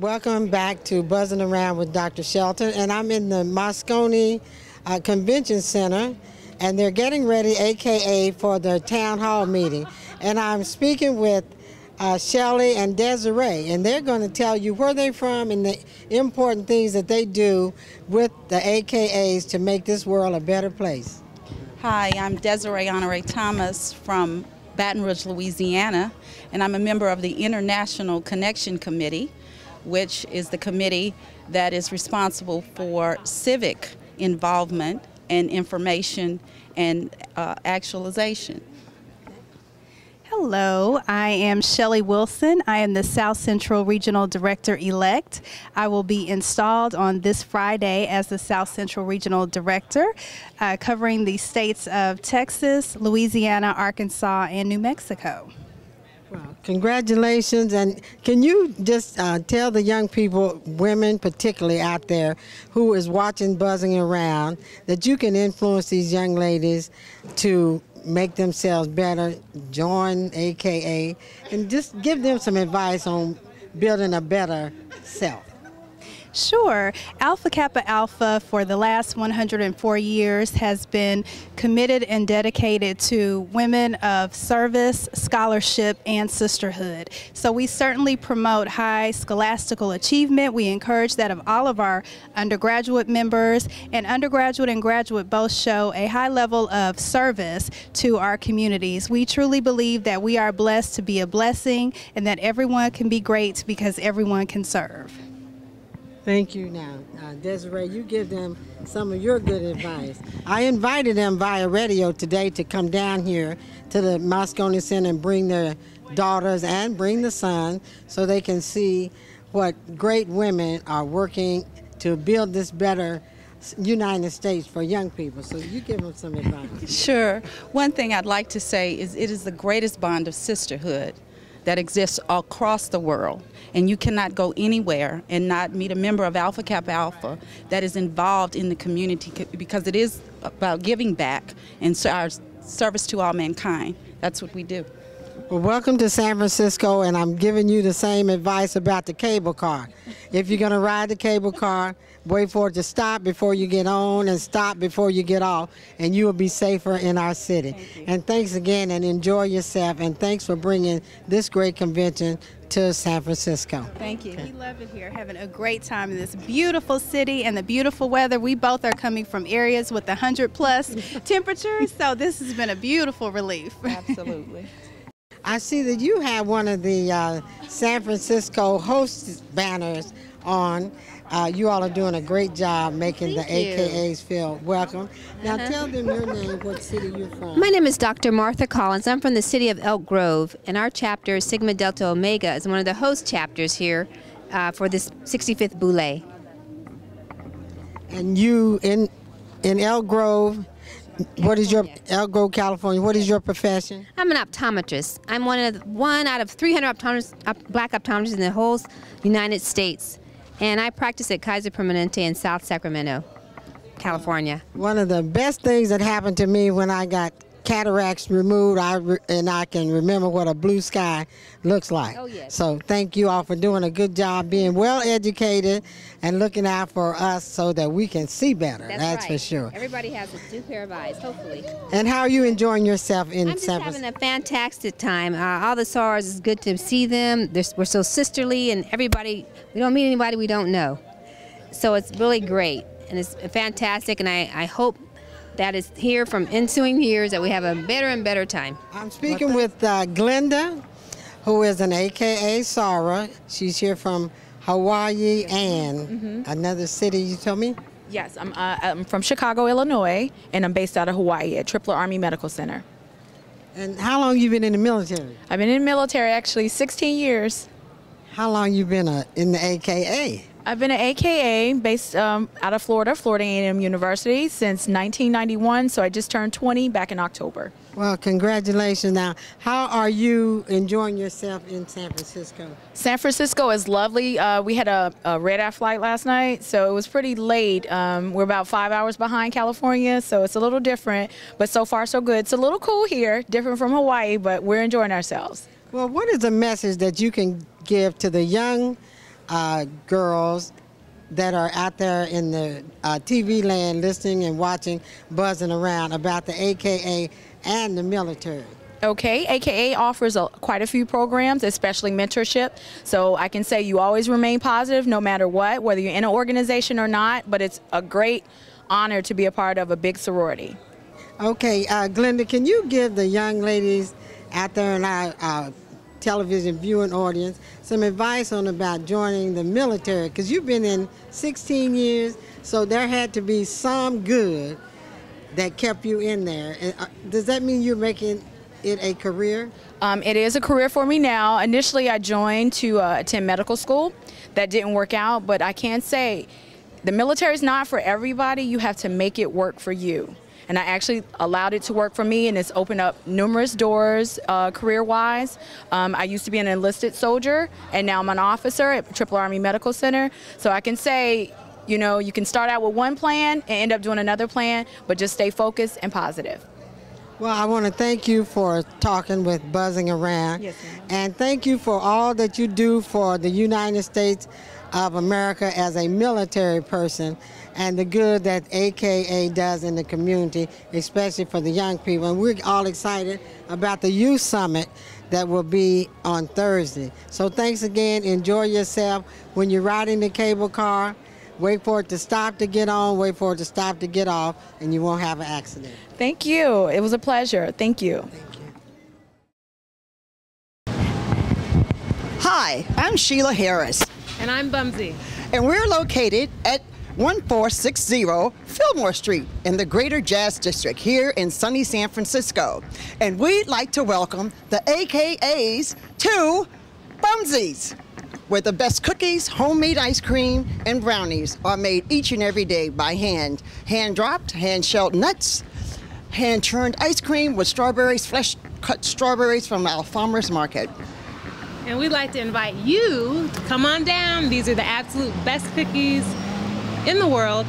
Welcome back to Buzzing Around with Dr. Shelton, and I'm in the Moscone Convention Center, and they're getting ready, AKA, for their town hall meeting. And I'm speaking with Shelly and Desiree, and they're going to tell you where they're from and the important things that they do with the AKAs to make this world a better place. Hi, I'm Desiree Honore Thomas from Baton Rouge, Louisiana, and I'm a member of the International Connection Committee, which is the committee that is responsible for civic involvement and information and actualization. Hello, I am Shelly Wilson. I am the South Central Regional Director-elect. I will be installed on this Friday as the South Central Regional Director, covering the states of Texas, Louisiana, Arkansas, and New Mexico. Well, congratulations, and can you just tell the young people, women particularly out there, who is watching Buzzing Around, that you can influence these young ladies to make themselves better, join AKA, and just give them some advice on building a better self? Sure. Alpha Kappa Alpha for the last 104 years has been committed and dedicated to women of service, scholarship, and sisterhood. So we certainly promote high scholastical achievement. We encourage that of all of our undergraduate members, and undergraduate and graduate both show a high level of service to our communities. We truly believe that we are blessed to be a blessing and that everyone can be great because everyone can serve. Thank you. Now, Desiree, you give them some of your good advice. I invited them via radio today to come down here to the Moscone Center and bring their daughters and bring the son so they can see what great women are working to build this better United States for young people. So you give them some advice. Sure. One thing I'd like to say is it is the greatest bond of sisterhood that exists across the world, and you cannot go anywhere and not meet a member of Alpha Kappa Alpha that is involved in the community, because it is about giving back and our service to all mankind. That's what we do. Well, welcome to San Francisco, and I'm giving you the same advice about the cable car. If you're going to ride the cable car, wait for it to stop before you get on and stop before you get off, and you will be safer in our city. And thanks again, and enjoy yourself, and thanks for bringing this great convention to San Francisco. Thank you. We love it here, having a great time in this beautiful city and the beautiful weather. We both are coming from areas with 100+ temperatures, so this has been a beautiful relief. Absolutely. I see that you have one of the San Francisco host banners on. You all are doing a great job making the AKAs feel welcome. Now tell them your name, what city you're from. My name is Dr. Martha Collins. I'm from the city of Elk Grove, and our chapter, Sigma Delta Omega, is one of the host chapters here for this 65th Boule. And you in Elk Grove, what is your Elk Grove, California? What is your profession? I'm an optometrist. I'm one out of 300 black optometrists in the whole United States, and I practice at Kaiser Permanente in South Sacramento, California. One of the best things that happened to me when I got cataracts removed, and I can remember what a blue sky looks like. Oh, yes. So thank you all for doing a good job, being well educated and looking out for us so that we can see better. That's right. For sure. Everybody has a new pair of eyes, hopefully. And how are you enjoying yourself in San Francisco? I'm just having a fantastic time. All the sorors, it's good to see them. We're so sisterly, and everybody, we don't meet anybody we don't know. So it's really great, and it's fantastic, and I hope that is here from ensuing years that we have a better and better time. I'm speaking with Glenda, who is an AKA Sorority. She's here from Hawaii and another city, you told me? Yes, I'm from Chicago, Illinois, and I'm based out of Hawaii at Tripler Army Medical Center. And how long you been in the military? I've been in the military actually 16 years. How long you been in the AKA? I've been an AKA based out of Florida A&M University since 1991, so I just turned 20 back in October. Well, congratulations. Now, how are you enjoying yourself in San Francisco? San Francisco is lovely. We had a red-eye flight last night, so it was pretty late. We're about 5 hours behind California, so it's a little different, but so far so good. It's a little cool here, different from Hawaii, but we're enjoying ourselves. Well, what is a message that you can give to the young girls that are out there in the TV land listening and watching, buzzing around about the AKA and the military? Okay, AKA offers quite a few programs, especially mentorship. So I can say you always remain positive no matter what, whether you're in an organization or not, but it's a great honor to be a part of a big sorority. Okay, Glenda, can you give the young ladies out there in our television viewing audience some advice on about joining the military? Because you've been in 16 years, so there had to be some good that kept you in there. Does that mean you're making it a career? It is a career for me now. Initially, I joined to attend medical school. That didn't work out, but I can say the military is not for everybody. You have to make it work for you. And I actually allowed it to work for me, and it's opened up numerous doors career-wise. I used to be an enlisted soldier, and now I'm an officer at Triple Army Medical Center. So I can say, you know, you can start out with one plan and end up doing another plan, but just stay focused and positive. Well, I want to thank you for talking with Buzzing Around. Yes, ma'am. And thank you for all that you do for the United States of America as a military person, and the good that AKA does in the community, especially for the young people. And we're all excited about the Youth Summit that will be on Thursday. So thanks again. Enjoy yourself. When you're riding the cable car, wait for it to stop to get on, wait for it to stop to get off, and you won't have an accident. Thank you. It was a pleasure. Thank you. Thank you. Hi, I'm Sheila Harris. And I'm Bumsy. And we're located at 1460 Fillmore Street in the Greater Jazz District here in sunny San Francisco. And we'd like to welcome the AKAs to Funsies, where the best cookies, homemade ice cream, and brownies are made each and every day by hand. Hand-dropped, hand-shelled nuts, hand-churned ice cream with strawberries, fresh-cut strawberries from our farmer's market. And we'd like to invite you to come on down. These are the absolute best cookies in the world,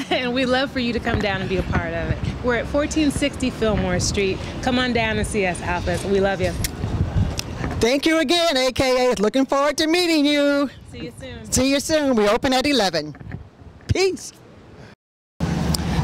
and we'd love for you to come down and be a part of it. We're at 1460 Fillmore Street. Come on down and see us, Alphas. We love you. Thank you again, AKA. Looking forward to meeting you. See you soon. See you soon. We open at 11. Peace.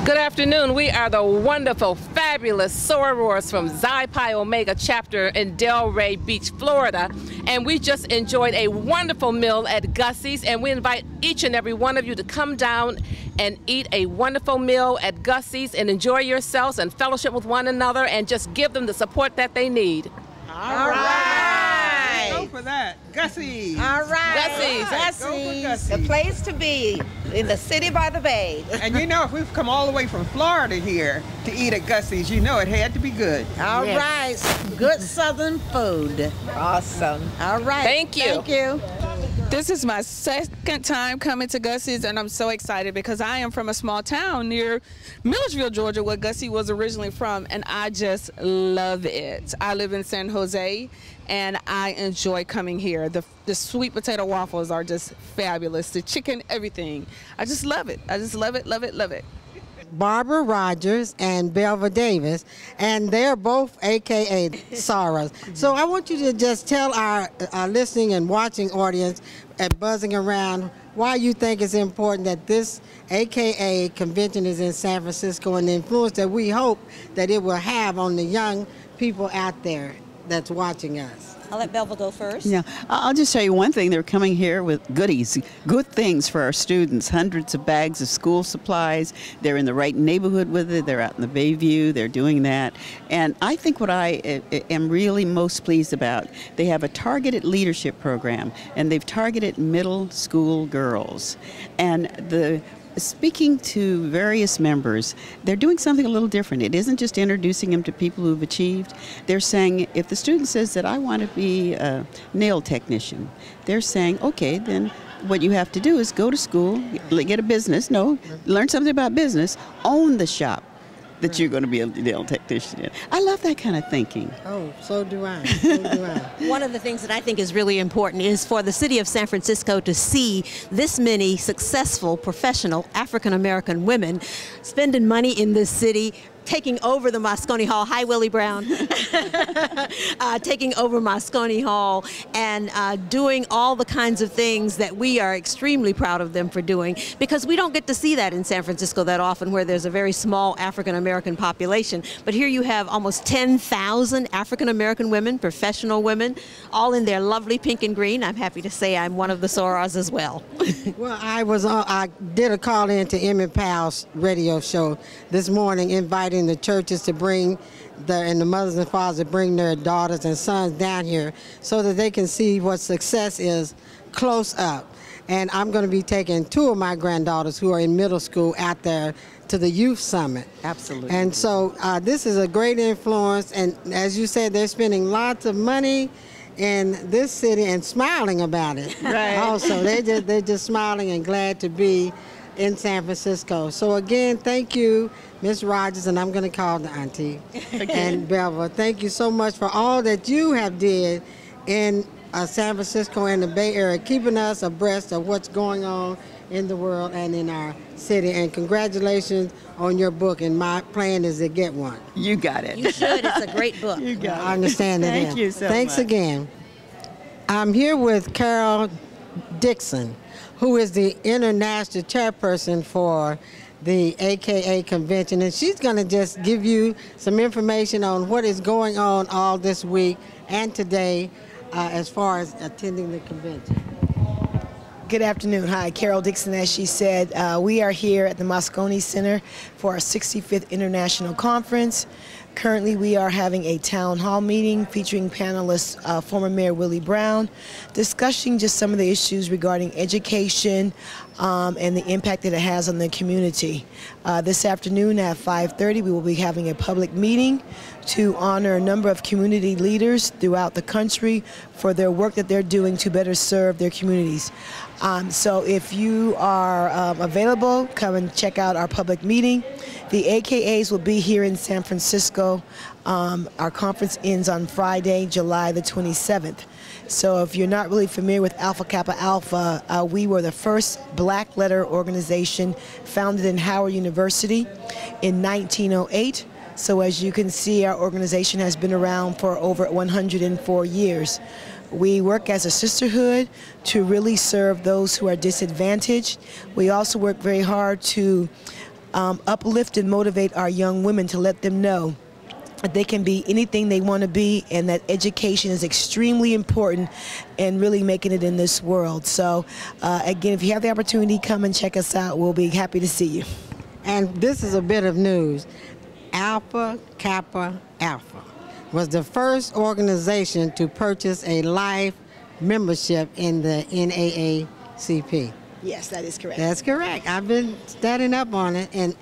Good afternoon. We are the wonderful, fabulous sorors from Xi Pi Omega chapter in Delray Beach, Florida. And we just enjoyed a wonderful meal at Gussies, and we invite each and every one of you to come down and eat a wonderful meal at Gussies and enjoy yourselves and fellowship with one another and just give them the support that they need. All right. Go for that. Gussies. All right. Gussies. The place to be in the city by the bay. And you know, if we've come all the way from Florida here to eat at Gussies, you know it had to be good. All right. Good Southern food. Awesome. All right. Thank you. Thank you. This is my second time coming to Gussies, and I'm so excited because I am from a small town near Milledgeville, Georgia, where Gussie was originally from, and I just love it. I live in San Jose, and I enjoy coming here. The sweet potato waffles are just fabulous. The chicken, everything. I just love it. I just love it, love it, love it. Barbara Rogers and Belva Davis, and they're both AKA Soros. So I want you to just tell our listening and watching audience at Buzzing Around why you think it's important that this AKA convention is in San Francisco and the influence that we hope that it will have on the young people out there that's watching us. I'll let Belva go first. Yeah, I'll just tell you one thing. They're coming here with goodies, good things for our students, hundreds of bags of school supplies. They're in the right neighborhood with it. They're out in the Bayview. They're doing that. And I think what I am really most pleased about, they have a targeted leadership program, and they've targeted middle school girls. And speaking to various members, they're doing something a little different. It isn't just introducing them to people who've achieved. They're saying, if the student says that I want to be a nail technician, they're saying, okay, then what you have to do is go to school, get a business, learn something about business, own the shop that you're going to be a nail technician in. I love that kind of thinking. Oh, so do I. So do I. One of the things that I think is really important is for the city of San Francisco to see this many successful, professional African-American women spending money in this city, taking over the Moscone Hall. Hi, Willie Brown. Taking over Moscone Hall and doing all the kinds of things that we are extremely proud of them for doing, because we don't get to see that in San Francisco that often, where there's a very small African American population. But here you have almost 10,000 African American women, professional women, all in their lovely pink and green. I'm happy to say I'm one of the sorors as well. Well, I did a call in to Emmett Powell's radio show this morning, inviting the churches to bring and the mothers and fathers to bring their daughters and sons down here so that they can see what success is close up. And I'm going to be taking 2 of my granddaughters who are in middle school out there to the youth summit. Absolutely. And so this is a great influence, and as you said, they're spending lots of money in this city and smiling about it. Right. Also, they're just smiling and glad to be in San Francisco. So again, thank you, Ms. Rogers, and I'm going to call the auntie, and Belva. Thank you so much for all that you have did in San Francisco and the Bay Area, keeping us abreast of what's going on in the world and in our city. And congratulations on your book, and my plan is to get one. You got it. You should. It's a great book. You got it. I understand that. Thank you so much. Thanks again. I'm here with Carol Dixon, who is the international chairperson for the AKA convention, and she's going to just give you some information on what is going on all this week and today as far as attending the convention. Good afternoon. Hi, Carol Dixon. As she said, we are here at the Moscone Center for our 65th International Conference. Currently, we are having a town hall meeting featuring panelists, former Mayor Willie Brown, discussing just some of the issues regarding education and the impact that it has on the community. This afternoon at 5:30, we will be having a public meeting to honor a number of community leaders throughout the country for their work that they're doing to better serve their communities. So if you are available, come and check out our public meeting. The AKAs will be here in San Francisco. Our conference ends on Friday, July the 27th. So if you're not really familiar with Alpha Kappa Alpha, we were the first black letter organization founded in Howard University in 1908. So as you can see, our organization has been around for over 104 years. We work as a sisterhood to really serve those who are disadvantaged. We also work very hard to uplift and motivate our young women, to let them know that they can be anything they want to be, and that education is extremely important in really making it in this world. So again, if you have the opportunity, come and check us out. We'll be happy to see you. And this is a bit of news. Alpha Kappa Alpha was the first organization to purchase a life membership in the NAACP. Yes, that is correct. That's correct. I've been studying up on it, and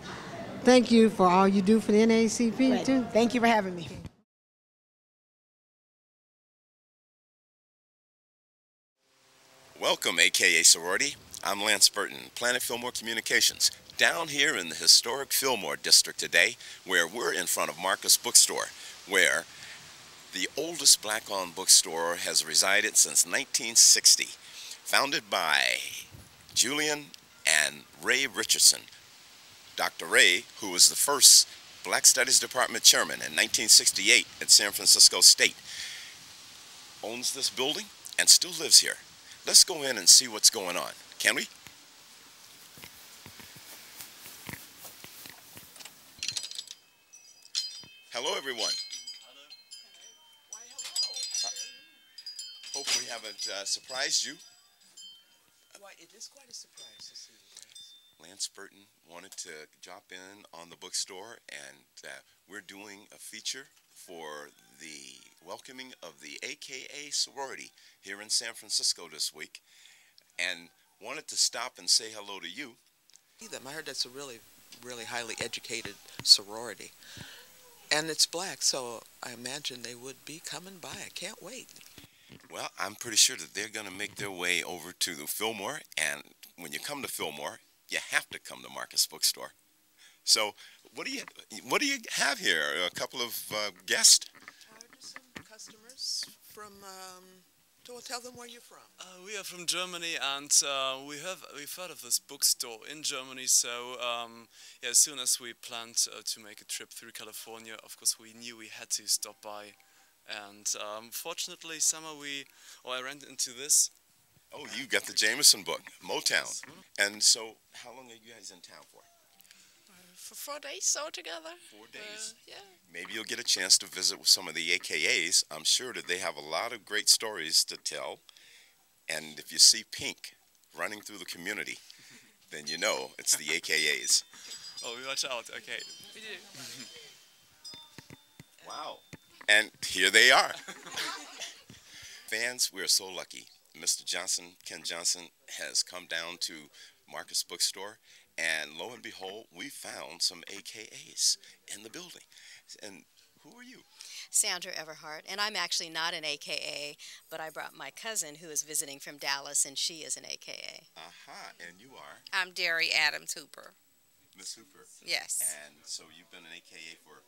thank you for all you do for the NAACP, Right. too. Thank you for having me. Welcome, AKA Sorority. I'm Lance Burton, Planet Fillmore Communications, down here in the historic Fillmore district today, where we're in front of Marcus Bookstore, where the oldest black-owned bookstore has resided since 1960, founded by Julian and Ray Richardson. Dr. Ray, who was the first Black Studies Department chairman in 1968 at San Francisco State, owns this building and still lives here. Let's go in and see what's going on. Can we? Hello, everyone. Hope we haven't surprised you. Why, it is quite a surprise to see you guys. Lance Burton wanted to drop in on the bookstore, and we're doing a feature for the welcoming of the AKA Sorority here in San Francisco this week, and wanted to stop and say hello to you. I heard that's a really highly educated sorority, and it's black, so I imagine they would be coming by. I can't wait. Well, I'm pretty sure that they're going to make their way over to the Fillmore, and when you come to Fillmore, you have to come to Marcus Bookstore. So, what do you have here? A couple of guests? Some customers from Tell them where you're from. We are from Germany, and we've heard of this bookstore in Germany. So yeah, as soon as we planned to make a trip through California, of course we knew we had to stop by. And fortunately, I ran into this. Oh, you got the Jameson book, Motown. And so, how long are you guys in town for? For 4 days altogether. 4 days. Yeah. Maybe you'll get a chance to visit with some of the AKAs. I'm sure that they have a lot of great stories to tell. And if you see pink running through the community, then you know it's the AKAs. Oh, we watch out. Okay. We do. Wow. And here they are. Fans, we're so lucky. Mr. Johnson, Ken Johnson, has come down to Marcus Bookstore, and lo and behold, we found some AKAs in the building. And who are you? Sandra Everhart, and I'm actually not an AKA, but I brought my cousin who is visiting from Dallas, and she is an AKA. Aha, and you are? I'm Derry Adams Hooper. Miss Hooper? Yes. And so you've been an AKA for?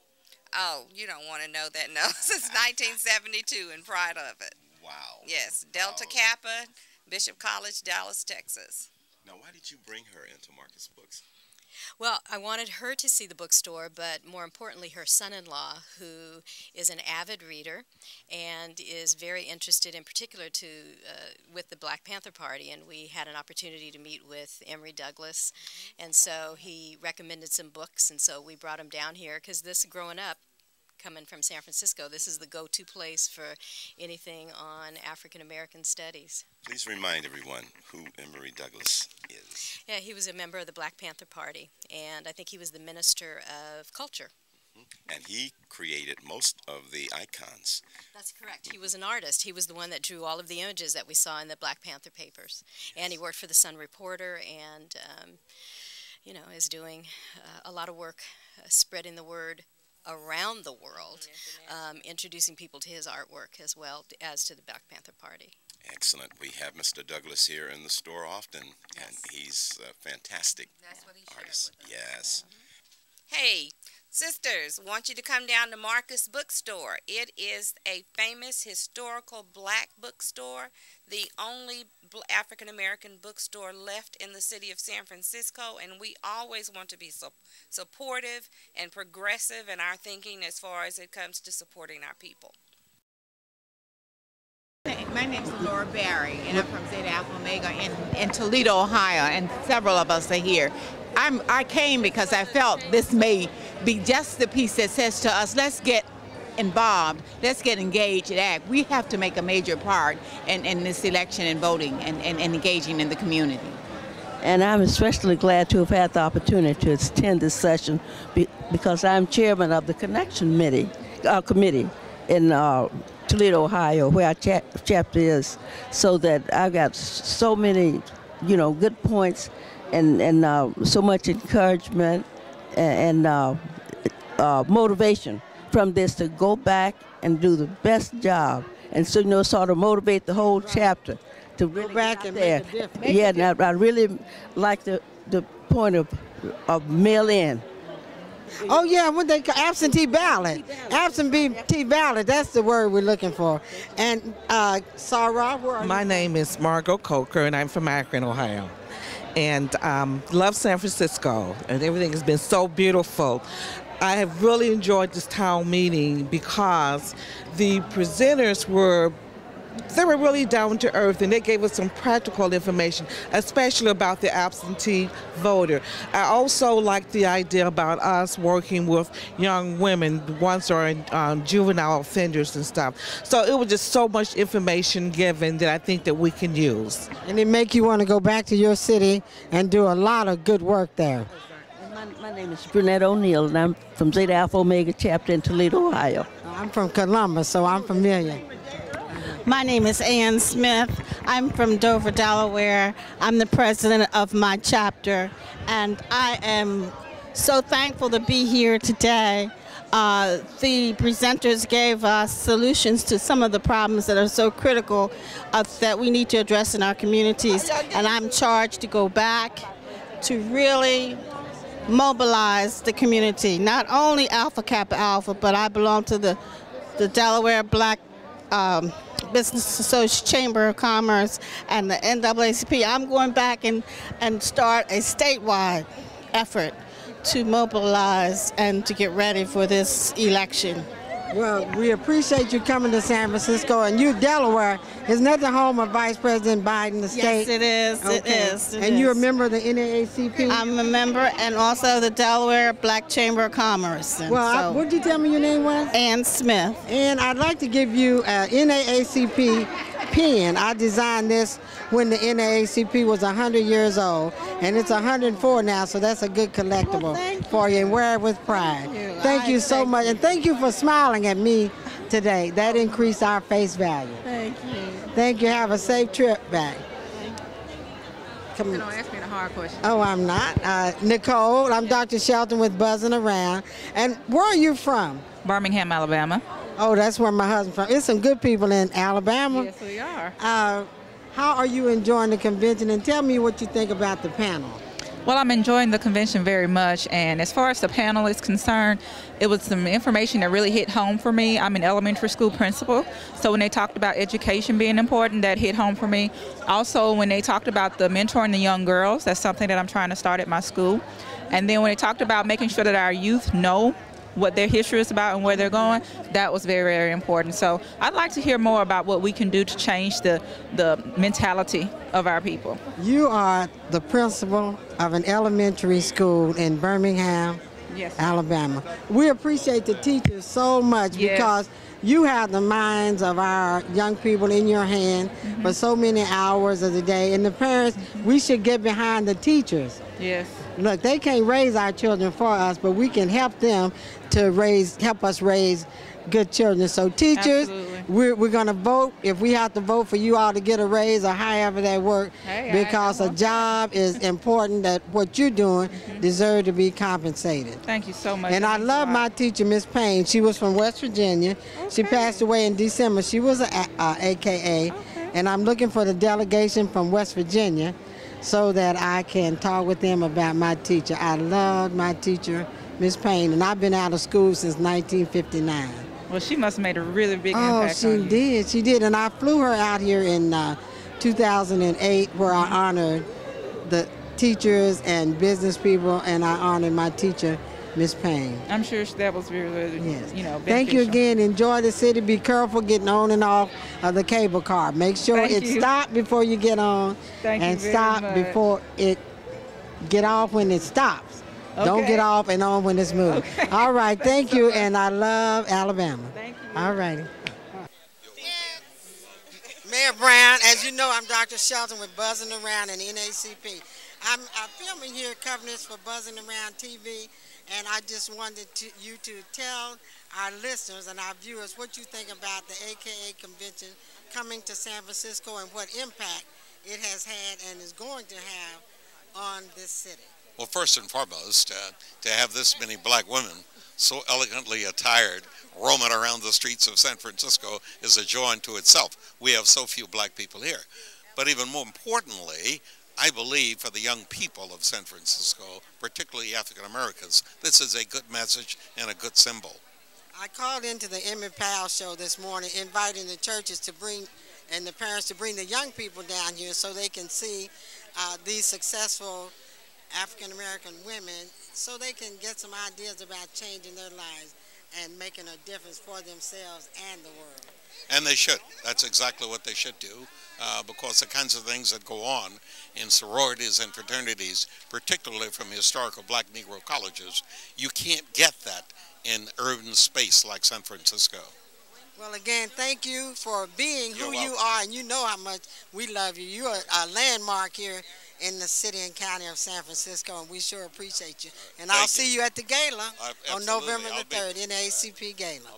Oh, you don't want to know that, no. Since 1972, and proud of it. Wow. Yes, Delta Kappa, Bishop College, Dallas, Texas. Now, why did you bring her into Marcus Books? Well, I wanted her to see the bookstore, but more importantly, her son-in-law, who is an avid reader and is very interested in particular with the Black Panther Party, and we had an opportunity to meet with Emory Douglas, and so he recommended some books, and so we brought him down here, because this, growing up, coming from San Francisco, this is the go-to place for anything on African American studies. Please remind everyone who Emory Douglas is. Yeah, he was a member of the Black Panther Party, and I think he was the Minister of Culture. And he created most of the icons. That's correct. He was an artist. He was the one that drew all of the images that we saw in the Black Panther papers. Yes. And he worked for the Sun Reporter, and you know, is doing a lot of work spreading the word around the world, introducing people to his artwork as well as to the Black Panther Party. Excellent. We have Mr. Douglas here in the store often, and he's a fantastic artist. Yes. Hey, sisters, want you to come down to Marcus Bookstore. It is a famous historical black bookstore, the only African American bookstore left in the city of San Francisco, and we always want to be supportive and progressive in our thinking as far as it comes to supporting our people. My name is Laura Barry, and I'm from Zeta Alpha Omega in Toledo, Ohio, and several of us are here. I came because I felt this may be just the piece that says to us, let's get involved, let's get engaged and act. We have to make a major part in this election and voting and engaging in the community. And I'm especially glad to have had the opportunity to attend this session because I'm chairman of the Connection Committee in Toledo, Ohio, where our chapter is, so that I've got so many, good points and so much encouragement and motivation from this to go back and do the best job, and so sort of motivate the whole chapter to really go back and there. Make a difference. Yeah, and I really like the point of mail-in. Oh yeah, what they call absentee ballot. Absentee ballot, that's the word we're looking for. And Sarah, where are you? My name is Margot Coker, and I'm from Akron, Ohio. And love San Francisco, and everything has been so beautiful. I have really enjoyed this town meeting because the presenters were really down to earth, and they gave us some practical information, especially about the absentee voter. I also like the idea about us working with young women, the ones who are juvenile offenders and stuff. So it was just so much information given that I think that we can use. And it make you want to go back to your city and do a lot of good work there. My name is Brunette O'Neill, and I'm from Zeta Alpha Omega chapter in Toledo, Ohio. I'm from Columbus, so I'm familiar. My name is Ann Smith. I'm from Dover, Delaware. I'm the president of my chapter, and I am so thankful to be here today. The presenters gave us solutions to some of the problems that are so critical that we need to address in our communities, and I'm charged to go back to really mobilize the community, not only Alpha Kappa Alpha, but I belong to the Delaware Black Business Association Chamber of Commerce and the NAACP. I'm going back and start a statewide effort to mobilize and to get ready for this election. Well, we appreciate you coming to San Francisco, and you, Delaware, isn't that the home of Vice President Biden, the state? Yes, it is. Okay. It is. And you're a member of the NAACP? I'm a member, and also the Delaware Black Chamber of Commerce. And Well, what did you tell me your name was? Ann Smith. And I'd like to give you an NAACP pin. I designed this when the NAACP was 100 years old, and it's 104 now, so that's a good collectible for you, and wear it with pride. Thank you so much, and thank you for smiling at me today. That increased our face value. Thank you. Thank you. Have a safe trip back. Come on. Don't ask me the hard question. Oh, I'm not. Nicole, I'm Dr. Shelton with Buzzing Around. And where are you from? Birmingham, Alabama. Oh, that's where my husband's from. There's some good people in Alabama. Yes, we are. How are you enjoying the convention? And tell me what you think about the panel. Well, I'm enjoying the convention very much, and as far as the panel is concerned, it was some information that really hit home for me. I'm an elementary school principal, so when they talked about education being important, that hit home for me. Also, when they talked about the mentoring the young girls, that's something that I'm trying to start at my school. And then when they talked about making sure that our youth know what their history is about and where they're going, that was very, very important. So I'd like to hear more about what we can do to change the mentality of our people. You are the principal of an elementary school in Birmingham, yes, Alabama. We appreciate the teachers so much because you have the minds of our young people in your hand for so many hours of the day. And the parents, we should get behind the teachers. Yes. Look, they can't raise our children for us, but we can help them to help us raise good children. So teachers, we're going to vote. If we have to vote for you all to get a raise or however that works, because a job is important, that what you're doing deserves to be compensated. Thank you so much. And I love my teacher, Miss Payne. She was from West Virginia. She passed away in December. She was an AKA, and I'm looking for the delegation from West Virginia so that I can talk with them about my teacher. I love my teacher, Miss Payne, and I've been out of school since 1959. Well, she must have made a really big impact on you. She did. She did. And I flew her out here in 2008 where I honored the teachers and business people, and I honored my teacher, Miss Payne. I'm sure that was very, beneficial. Thank you again. Enjoy the city. Be careful getting on and off of the cable car. Make sure it stops before you get on, and stop before it get off when it stops. Don't get off and on when it's moving. All right. Thank you. And I love Alabama. Thank you. All righty. Mayor Brown, as you know, I'm Dr. Shelton with Buzzing Around and NAACP. I'm filming here covering this for Buzzing Around TV. And I just wanted you to tell our listeners and our viewers what you think about the AKA convention coming to San Francisco and what impact it has had and is going to have on this city. Well, first and foremost, to have this many black women so elegantly attired roaming around the streets of San Francisco is a joy unto itself. We have so few black people here. But even more importantly, I believe for the young people of San Francisco, particularly African Americans, this is a good message and a good symbol. I called into the mp4 show this morning, inviting the churches to bring, and the parents to bring the young people down here so they can see these successful African American women, so they can get some ideas about changing their lives and making a difference for themselves and the world. And they should. That's exactly what they should do, because the kinds of things that go on in sororities and fraternities, particularly from historical black Negro colleges, you can't get that in urban space like San Francisco. Well, again, thank you for being who you are, and you know how much we love you. You're a landmark here in the city and county of San Francisco, and we sure appreciate you. And I'll see you at the gala on November the 3rd, NAACP Gala.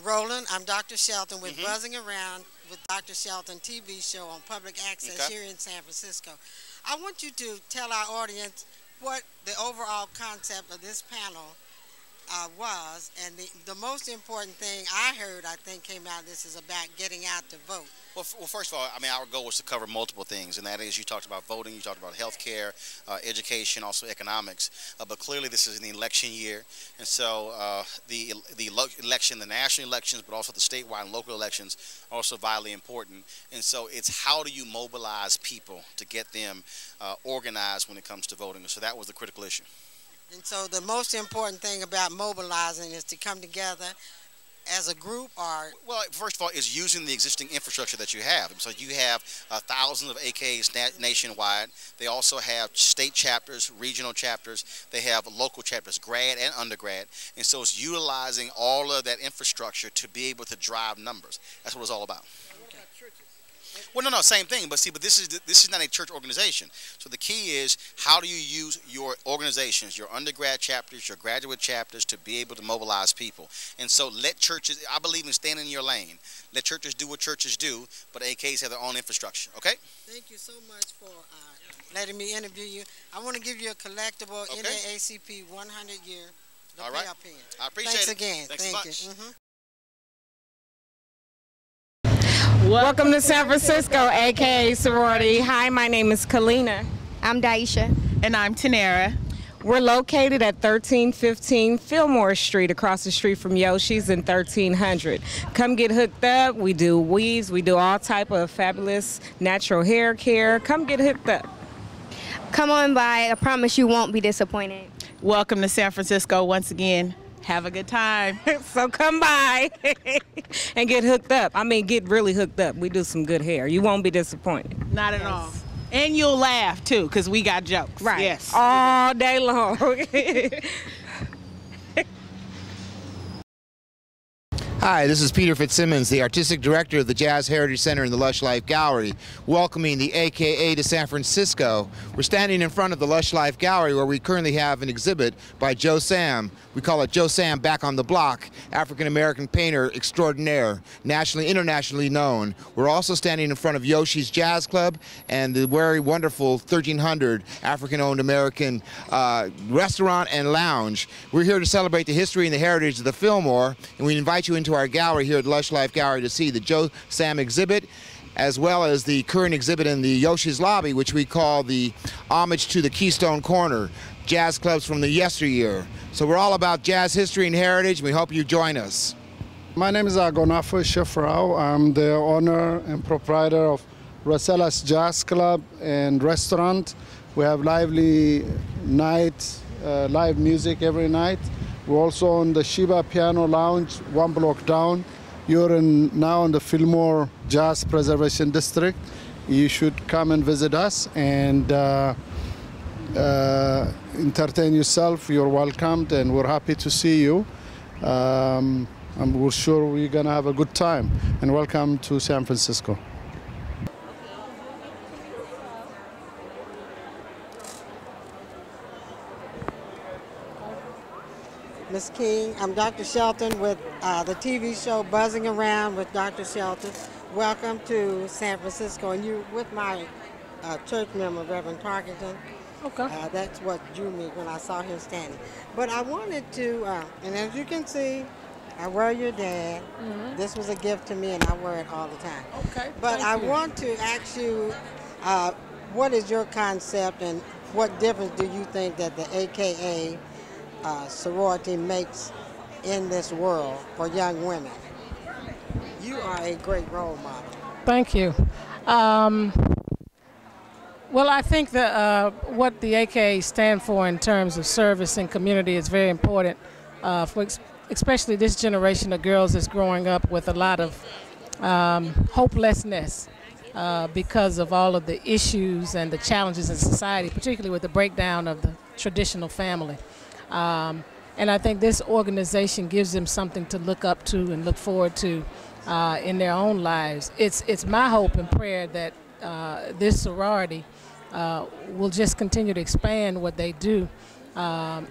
Roland, I'm Dr. Shelton with Buzzing Around with Dr. Shelton TV show on public access here in San Francisco. I want you to tell our audience what the overall concept of this panel was, and the most important thing I heard, I think, came out of this is about getting out to vote. Well, first of all, I mean, our goal was to cover multiple things, and that is you talked about voting, you talked about health care, education, also economics. But clearly this is an election year, and so the election, the national elections, but also the statewide and local elections are also vitally important. And so it's how do you mobilize people to get them organized when it comes to voting. So that was the critical issue. And so the most important thing about mobilizing is to come together as a group, or? Well, first of all, is using the existing infrastructure that you have. So you have thousands of AKAs nationwide. They also have state chapters, regional chapters. They have local chapters, grad and undergrad. And so it's utilizing all of that infrastructure to be able to drive numbers. That's what it's all about. Well, no, same thing. But see, this is not a church organization. So the key is how do you use your organizations, your undergrad chapters, your graduate chapters, to be able to mobilize people. And so let churches. I believe in staying in your lane. Let churches do what churches do, but AKs have their own infrastructure. Okay. Thank you so much for letting me interview you. I want to give you a collectible NAACP 100-year. All right. Pen. I appreciate Thanks it. Again. Thanks Thank so much. you. Welcome to San Francisco, AKA Sorority. Hi, my name is Kalina. I'm Daisha. And I'm Tanara. We're located at 1315 Fillmore Street, across the street from Yoshi's in 1300. Come get hooked up. We do weaves. We do all type of fabulous natural hair care. Come get hooked up. Come on by. I promise you won't be disappointed. Welcome to San Francisco once again. Have a good time. So come by and get hooked up. I mean, get really hooked up. We do some good hair. You won't be disappointed. Not at all. And you'll laugh, too, because we got jokes. Right. Yes. All day long. Hi, this is Peter Fitzsimmons, the Artistic Director of the Jazz Heritage Center in the Lush Life Gallery, welcoming the AKA to San Francisco. We're standing in front of the Lush Life Gallery where we currently have an exhibit by Joe Sam. We call it Joe Sam Back on the Block, African-American painter extraordinaire, nationally, internationally known. We're also standing in front of Yoshi's Jazz Club and the very wonderful 1300 African-owned American restaurant and lounge. We're here to celebrate the history and the heritage of the Fillmore, and we invite you into our gallery here at Lush Life Gallery to see the Joe Sam exhibit, as well as the current exhibit in the Yoshi's lobby, which we call the Homage to the Keystone Corner, jazz clubs from the yesteryear. So we're all about jazz history and heritage, and we hope you join us. My name is Agonafo Shefrau. I'm the owner and proprietor of Rosella's Jazz Club and Restaurant. We have lively night, live music every night. We're also on the Shiba Piano Lounge, one block down. You're now in the Fillmore Jazz Preservation District. You should come and visit us and entertain yourself. You're welcomed, and we're happy to see you. And we're sure we're going to have a good time. And welcome to San Francisco. Ms. King, I'm Dr. Shelton with the TV show Buzzing Around with Dr. Shelton. Welcome to San Francisco, and you with my church member, Reverend Tarkington. Okay. That's what drew me when I saw him standing. But I wanted to, and as you can see, I wear your dad. Mm-hmm. This was a gift to me, and I wear it all the time. Okay. But I want to ask you, what is your concept, and what difference do you think that the AKA sorority makes in this world for young women? You are a great role model. Thank you. Well, I think that what the AKA stand for in terms of service and community is very important, for especially this generation of girls that's growing up with a lot of hopelessness because of all of the issues and the challenges in society, particularly with the breakdown of the traditional family. And I think this organization gives them something to look up to and look forward to in their own lives. It's my hope and prayer that this sorority will just continue to expand what they do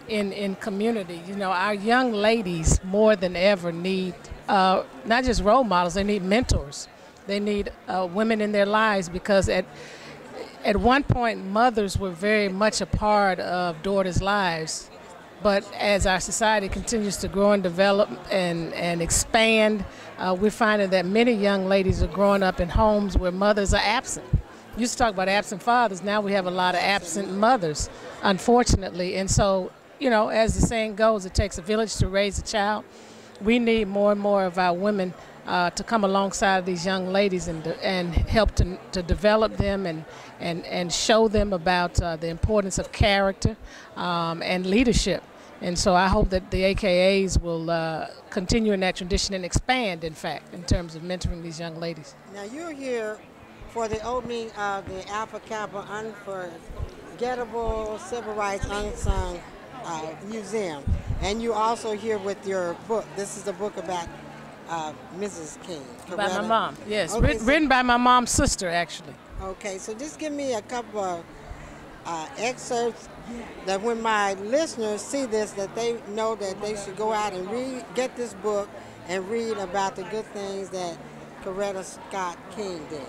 in community. You know, our young ladies more than ever need not just role models, they need mentors. They need women in their lives, because at one point mothers were very much a part of daughters' lives. But as our society continues to grow and develop and expand, we're finding that many young ladies are growing up in homes where mothers are absent. Used to talk about absent fathers. Now we have a lot of absent mothers, unfortunately. And so, you know, as the saying goes, it takes a village to raise a child. We need more and more of our women to come alongside these young ladies and help to develop them and show them about the importance of character and leadership. And so I hope that the AKAs will continue in that tradition and expand, in fact, in terms of mentoring these young ladies. Now you're here for the opening of the Alpha Kappa Unforgettable Civil Rights Unsung Museum. And you're also here with your book. This is a book about Mrs. King. By my mom, yes. Okay, written by my mom's sister, actually. Okay, so just give me a couple of excerpts that when my listeners see this, that they know that they should go out and get this book and read about the good things that Coretta Scott King did.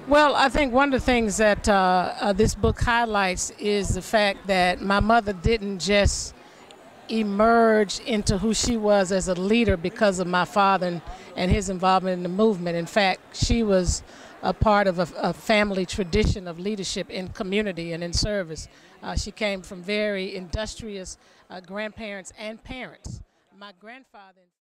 Well, I think one of the things that this book highlights is the fact that my mother didn't just emerge into who she was as a leader because of my father and his involvement in the movement. In fact, she was a part of a family tradition of leadership in community and in service. She came from very industrious grandparents and parents. My grandfather